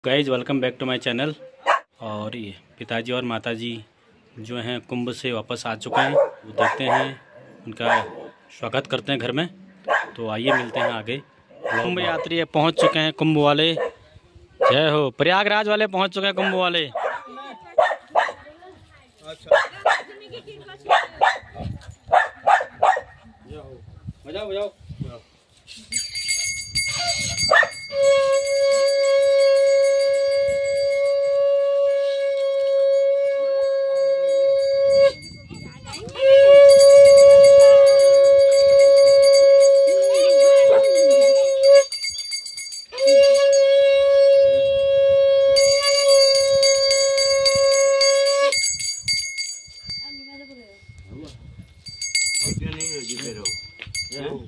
Guys welcome back to my channel. और ये पिताजी और माताजी जो हैं कुंभ से वापस आ चुके हैं, वो देखते हैं, उनका स्वागत करते हैं घर में। तो आइए मिलते हैं आगे। कुंभ यात्री पहुंच चुके हैं, कुंभ वाले जय हो, प्रयागराज वाले पहुंच चुके हैं, कुंभ वाले। बजाओ बजाओ।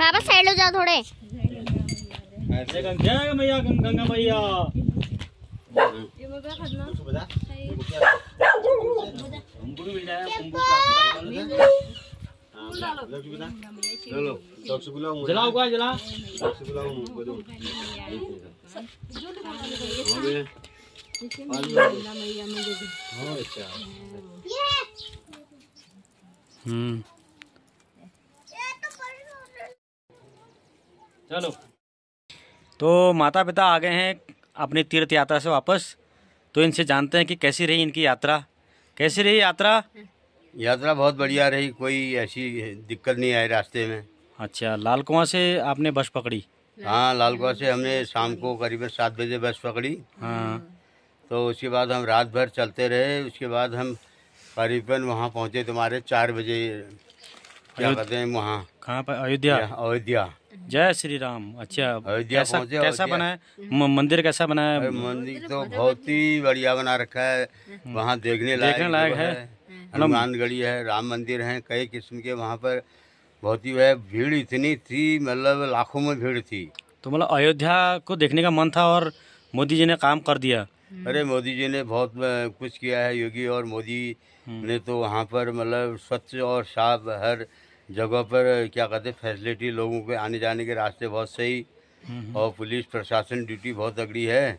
पापा साइड हो जाओ थोड़े। जय मैया गंगा मैया। जलाओ का जला। चलो, तो माता पिता आ गए हैं अपनी तीर्थ यात्रा से वापस। तो इनसे जानते हैं कि कैसी रही इनकी यात्रा। कैसी रही यात्रा? यात्रा बहुत बढ़िया रही, कोई ऐसी दिक्कत नहीं आई रास्ते में। अच्छा, लाल कुआं से आपने बस पकड़ी? हाँ, लाल कुआं से हमने शाम को करीबन 7 बजे बस पकड़ी। हाँ। तो उसके बाद हम रात भर चलते रहे। उसके बाद हम करीबन वहाँ पहुँचे तुम्हारे 4 बजे। क्या कहते हैं वहाँ? कहाँ पर? अयोध्या। अयोध्या। जय श्री राम। अच्छा, अयोध्या पहुँचे। कैसा बना है मंदिर? कैसा बना है मंदिर? तो बहुत ही बढ़िया बना रखा है, वहाँ देखने लायक है। हनुमानगढ़ी है, राम मंदिर है, कई किस्म के वहाँ पर। बहुत ही वह भीड़ इतनी थी, मतलब लाखों में भीड़ थी। तो मतलब अयोध्या को देखने का मन था और मोदी जी ने काम कर दिया। अरे मोदी जी ने बहुत कुछ किया है। योगी और मोदी ने तो वहाँ पर मतलब स्वच्छ और साफ हर जगह पर क्या कहते हैं फैसिलिटी, लोगों के आने जाने के रास्ते बहुत सही। और पुलिस प्रशासन ड्यूटी बहुत तगड़ी है।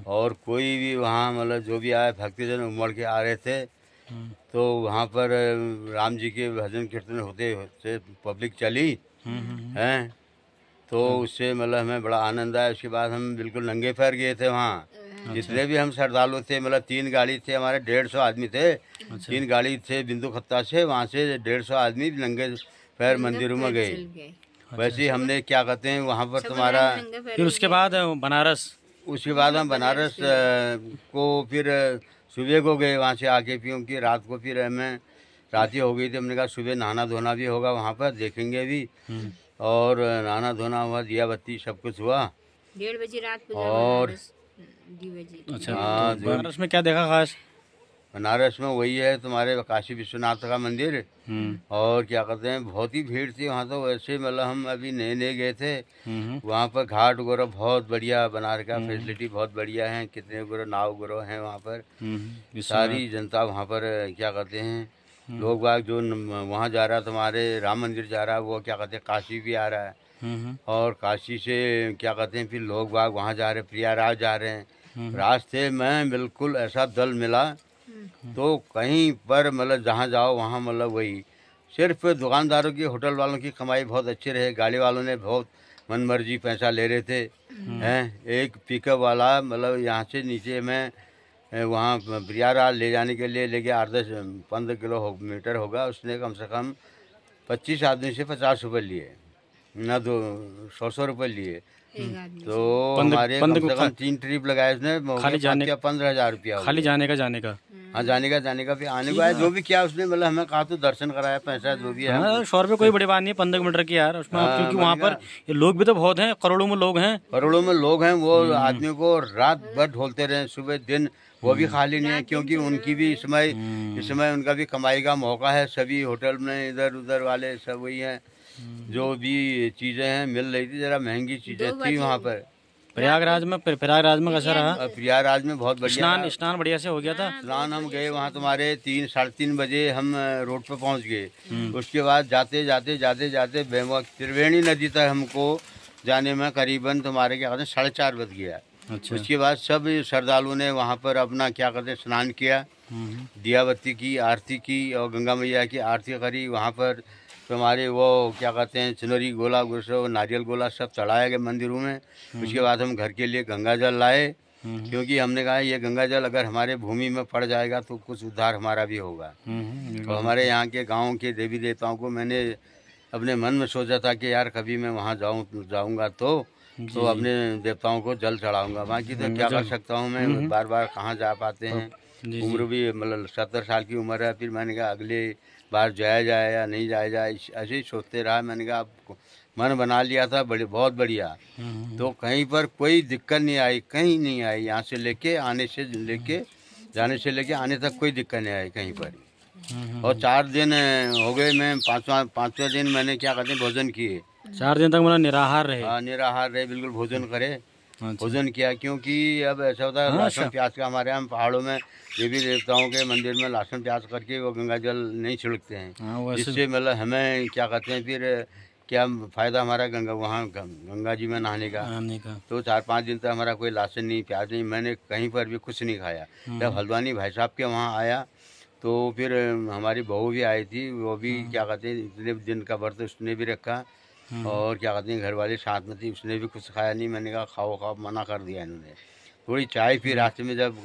और कोई भी वहाँ मतलब जो भी आए भक्तजन उमड़ के आ रहे थे। तो वहाँ पर राम जी के भजन कीर्तन होते होते पब्लिक चली हैं। तो उससे मतलब हमें बड़ा आनंद आया। उसके बाद हम बिल्कुल नंगे पैर गए थे वहाँ। जितने भी हम श्रद्धालु थे, मतलब 3 गाड़ी थे हमारे, 150 आदमी थे। 3 गाड़ी थे बिंदु खत्ता से, वहाँ से 150 आदमी नंगे पैर मंदिरों में गए। वैसे ही हमने क्या कहते हैं वहाँ पर तुम्हारा। फिर उसके बाद बनारस। उसके बाद हम बनारस को फिर सुबह को गए वहाँ से आके, क्योंकि रात को फिर हमें रात ही हो गई थी। हमने कहा सुबह नहाना धोना भी होगा, वहाँ पर देखेंगे भी। और नहाना धोना हुआ, दिया बत्ती सब कुछ हुआ। 1:30 बजे रात को। और अच्छा, हाँ, तो बनारस में क्या देखा खास? बनारस में वही है तुम्हारे काशी विश्वनाथ का मंदिर। और क्या कहते हैं बहुत ही भीड़ थी वहाँ। तो वैसे मतलब हम अभी नए नए गए थे वहाँ पर। घाट वगैरह बहुत बढ़िया बना रखा, फैसिलिटी बहुत बढ़िया है। कितने वगैरह नाव वगैरह हैं वहाँ पर। सारी जनता वहाँ पर क्या कहते हैं लोग बाग जो वहाँ जा रहा है तुम्हारे राम मंदिर जा रहा है, वो क्या कहते हैं काशी भी आ रहा है। और काशी से क्या कहते हैं फिर लोग बाग वहाँ जा रहे हैं, प्रयागराज जा रहे हैं। रास्ते में बिल्कुल ऐसा दल मिला, तो कहीं पर मतलब जहाँ जाओ वहाँ मतलब वही सिर्फ दुकानदारों की, होटल वालों की कमाई बहुत अच्छी रहे। गाड़ी वालों ने बहुत मनमर्जी पैसा ले रहे थे हैं। एक पिकअप वाला मतलब यहाँ से नीचे में वहाँ प्रयागराज ले जाने के लिए लेके 8-10-15 किलोमीटर होगा। उसने कम से कम 25 आदमी से 50 रुपये लिए, ना 100 रुपये लिए। तो हमारे कम से कम 3 ट्रिप लगाए उसने। खाली जाने का 15,000 रुपया। खाली जाने का हाँ, जाने का भी आने का है। जो भी किया उसने मतलब हमें कहा तो दर्शन कराया, पैसा जो भी है। 100 रुपये कोई बड़ी बात नहीं है 15 किलोमीटर की यार उसमें। क्योंकि वहाँ पर लोग भी तो बहुत हैं, करोड़ों में लोग हैं। करोड़ों में लोग हैं। वो आदमियों को रात भर ढोलते रहे, सुबह दिन, वो भी खाली नहीं है। क्योंकि उनकी भी इस समय उनका भी कमाई का मौका है। सभी होटल में इधर उधर वाले सब वही हैं। जो भी चीजें हैं मिल रही थी, जरा महंगी चीजें थी वहाँ पर। प्रयागराज में कैसा रहा? प्रयागराज में बहुत बढ़िया। स्नान बढ़िया से हो गया था। स्नान हम गए वहाँ तुम्हारे 3-3:30 बजे हम रोड पर पहुँच गए। उसके बाद जाते त्रिवेणी नदी तक हमको जाने में करीबन तुम्हारे क्या कहते हैं 4:30 बज गया। अच्छा। उसके बाद सब श्रद्धालुओं ने वहाँ पर अपना क्या कहते हैं स्नान किया, दिया बत्ती की, आरती की और गंगा मैया की आरती करी। वहाँ पर तो हमारे वो क्या कहते हैं चुनरी गोला गुस्सो नारियल गोला सब चढ़ाया गया मंदिरों में। उसके बाद हम घर के लिए गंगा जल लाए, क्योंकि हमने कहा ये गंगा जल अगर हमारे भूमि में पड़ जाएगा तो कुछ उद्धार हमारा भी होगा। और हमारे यहाँ के गाँव के देवी देवताओं को मैंने अपने मन में सोचा था कि यार कभी मैं वहाँ जाऊँगा तो अपने देवताओं को जल चढ़ाऊंगा। बाकी तो क्या कर सकता हूँ मैं, बार बार कहाँ जा पाते हैं, उम्र भी मतलब 70 साल की उम्र है। फिर मैंने कहा अगले बार जाया जाए या नहीं जाया जाए, ऐसे ही सोचते रहा। मैंने कहा आपको मन बना लिया था बहुत बढ़िया। तो कहीं पर कोई दिक्कत नहीं आई, कहीं नहीं आई। यहाँ से लेके जाने से लेके आने तक कोई दिक्कत नहीं आई कहीं पर। और 4 दिन हो गए, मैं पाँचवा दिन मैंने क्या कहते हैं भोजन किए। 4 दिन तक मतलब निराहार रहे? हाँ निराहार रहे, बिल्कुल भोजन करे। भोजन किया, क्योंकि अब ऐसा होता है लहसुन प्याज का हमारे यहाँ पहाड़ों में देवी देवताओं के मंदिर में लहसुन प्याज करके वो गंगा जल नहीं छिड़कते हैं, जिससे मतलब हमें क्या कहते हैं फिर क्या फ़ायदा हमारा गंगा जी में नहाने का। तो 4-5 दिन तक हमारा कोई लहसुन नहीं प्याज नहीं, मैंने कहीं पर भी कुछ नहीं खाया। जब हल्द्वानी भाई साहब के वहाँ आया तो फिर हमारी बहू भी आई थी, वो भी क्या कहते हैं इतने दिन का व्रत उसने भी रखा। और क्या कहते हैं घर वाले साथ में थी, उसने भी कुछ खाया नहीं। मैंने कहा खाओ मना कर दिया इन्होंने। थोड़ी चाय पी, रास्ते में जब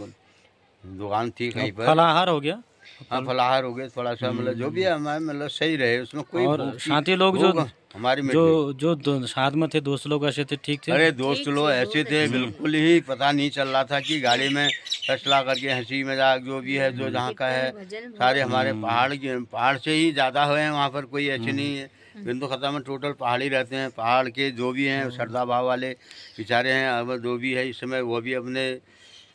दुकान थी कहीं पर फलाहार हो गया। हाँ फलाहार हो गए, थोड़ा सा मतलब जो भी है हमारे मतलब सही रहे, उसमें कोई। और साथी लोग जो हमारी जो साथ में थे, दोस्त लोग ऐसे थे, ठीक थे? अरे दोस्त लोग ऐसे थे बिल्कुल ही पता नहीं चल रहा था कि गाड़ी में फैसला करके हंसी मजाक जो भी है जो जहाँ का है सारे हमारे पहाड़ से ही ज़्यादा हुए हैं। वहाँ पर कोई ऐसे नहीं है, बिंदु खत्म में टोटल पहाड़ी रहते हैं। पहाड़ के जो भी हैं श्रद्धा भाव वाले बेचारे हैं, अब जो भी है इस समय वो भी अपने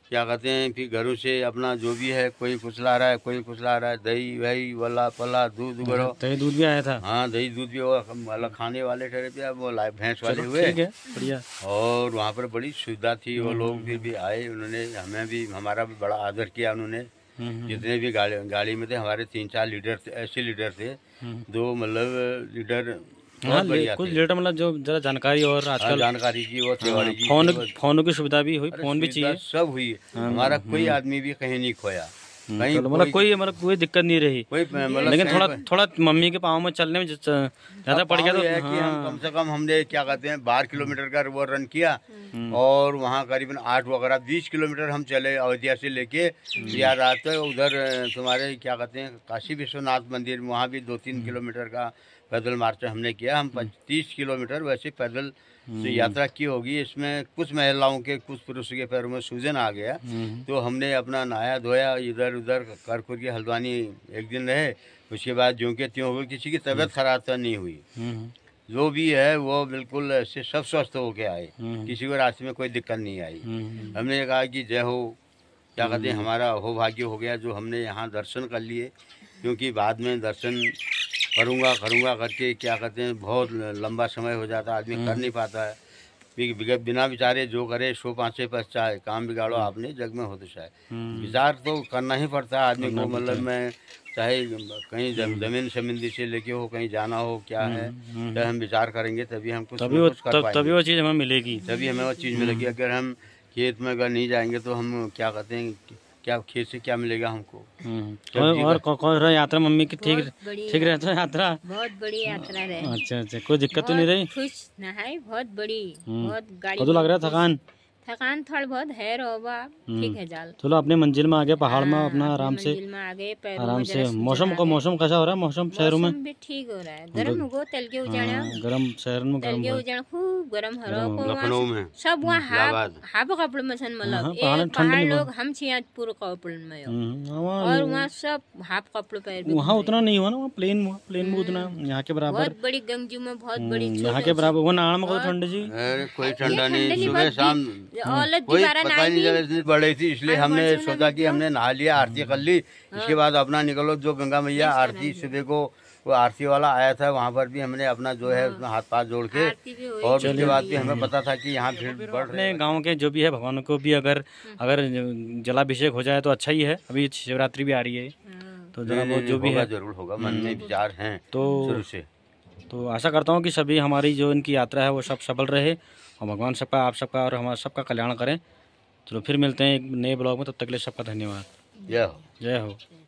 क्या कहते हैं फिर घरों से अपना जो भी है कोई कुचला रहा है, कोई कुचला रहा है। दही वही वाला पला दूध वगैरह, दही दूध भी आया था। हाँ दही दूध भी वाला खाने वाले ठहरे पे, अब वो भैंस वाले हुए। बढ़िया। और वहाँ पर बड़ी सुविधा थी, वो लोग फिर भी आए, उन्होंने हमें भी हमारा भी बड़ा आदर किया उन्होंने। जितने भी गाड़ी में थे हमारे 3-4 लीडर थे, ऐसे लीडर थे दो मतलब लीडर कुछ लीडर मतलब जो जरा जानकारी और आजकल जानकारी की और तिवारी की फोनों की सुविधा भी हुई, फोन भी चाहिए, सब हुई। हमारा कोई आदमी भी कहीं नहीं खोया, मतलब कोई दिक्कत नहीं रही। लेकिन थोड़ा मम्मी के पाँव में चलने में ज्यादा पड़ गया। तो है कि हम कम से कम हमने क्या कहते हैं 12 किलोमीटर का वो रन किया और वहाँ करीबन 8 वगैरह 20 किलोमीटर हम चले अयोध्या से लेके या रात उधर तुम्हारे क्या कहते हैं काशी विश्वनाथ मंदिर, वहाँ भी 2-3 किलोमीटर का पैदल मार्च हमने किया। हम 30 किलोमीटर वैसे पैदल यात्रा की होगी। इसमें कुछ महिलाओं के कुछ पुरुषों के पैरों में सूजन आ गया, तो हमने अपना नहाया धोया इधर उधर कर के हल्द्वानी एक दिन रहे। उसके बाद ज्यों के त्यों हो गए, किसी की तबीयत खराब तो नहीं हुई। जो भी है वो बिल्कुल ऐसे सब स्वस्थ होके आए, किसी को रास्ते में कोई दिक्कत नहीं आई। हमने कहा कि जय हो, क्या कहते हैं हमारा हो भाग्य हो गया जो हमने यहाँ दर्शन कर लिए, क्योंकि बाद में दर्शन करूँगा करके क्या कहते हैं बहुत लंबा समय हो जाता, आदमी कर नहीं पाता है। बिना विचारे जो करे सो 5 पैसा है, काम बिगाड़ो आपने जग में हो तो चाहे। विचार तो करना ही पड़ता है आदमी को, मतलब मैं चाहे कहीं जमीन संबंधी से लेके हो कहीं जाना हो क्या है, तो हम विचार करेंगे तभी हम कुछ कर पाएंगे, तभी वो चीज़ हमें मिलेगी, तभी हमें वो चीज़ मिलेगी। अगर हम खेत में अगर नहीं जाएंगे तो हम क्या कहते हैं क्या खेत से क्या मिलेगा हमको। और कौन रहा यात्रा मम्मी की? ठीक रहता है यात्रा? बहुत बड़ी यात्रा रहे। अच्छा, कोई दिक्कत तो नहीं रही? खुश न है, बहुत बड़ी, बहुत गाड़ी तो लग रहा है थकान थोड़ा बहुत है रोबा, ठीक है जाल। चलो अपने मंजिल में आगे पहाड़ में अपना आराम से मौसम कैसा हो रहा है? मौसम शहरों में भी ठीक हो रहा है, गर्म हो तेल के उजाड़ा, गर्म शहर में गर्म खूब गर्म हरो को लखनऊ में सब वहाँ हाफ कपड़े में सन, मतलब पहाड़ लोग हम छिया पूरे कपड़े में, और वहाँ सब हाफ कपड़े पहन। वहाँ उतना नहीं हुआ ना, वहाँ प्लेन में उतना यहाँ के बराबर। बहुत बड़ी गंगजू में बहुत बड़ी, यहाँ के बराबर। वो नाड़ में कोई ठंड जी कोई ठंडा नहीं, सुबह शाम कोई पता नहीं जब इतनी बड़ी थी, इसलिए हमने सोचा कि हमने नहा लिया, आरती कर ली, इसके बाद अपना निकलो। जो गंगा मैया आरती सुबह को वो आरती वाला आया था, वहाँ पर भी हमने अपना जो है उसमें हाथ पाथ जोड़ के, और उसके बाद भी हमें पता था कि यहाँ भीड़ बढ़ रही है। गाँव के जो भी है भगवान को भी अगर जलाभिषेक हो जाए तो अच्छा ही है। अभी शिवरात्रि भी आ रही है, तो जो भी है जरूर होगा, मन में विचार है तो शुरू से। तो आशा करता हूँ कि सभी हमारी जो इनकी यात्रा है वो सब सफल रहे और भगवान सबका, आप सबका और हमारा सबका कल्याण करें। चलो फिर मिलते हैं एक नए ब्लॉग में, तब तक के लिए सबका धन्यवाद। जय हो। जय हो।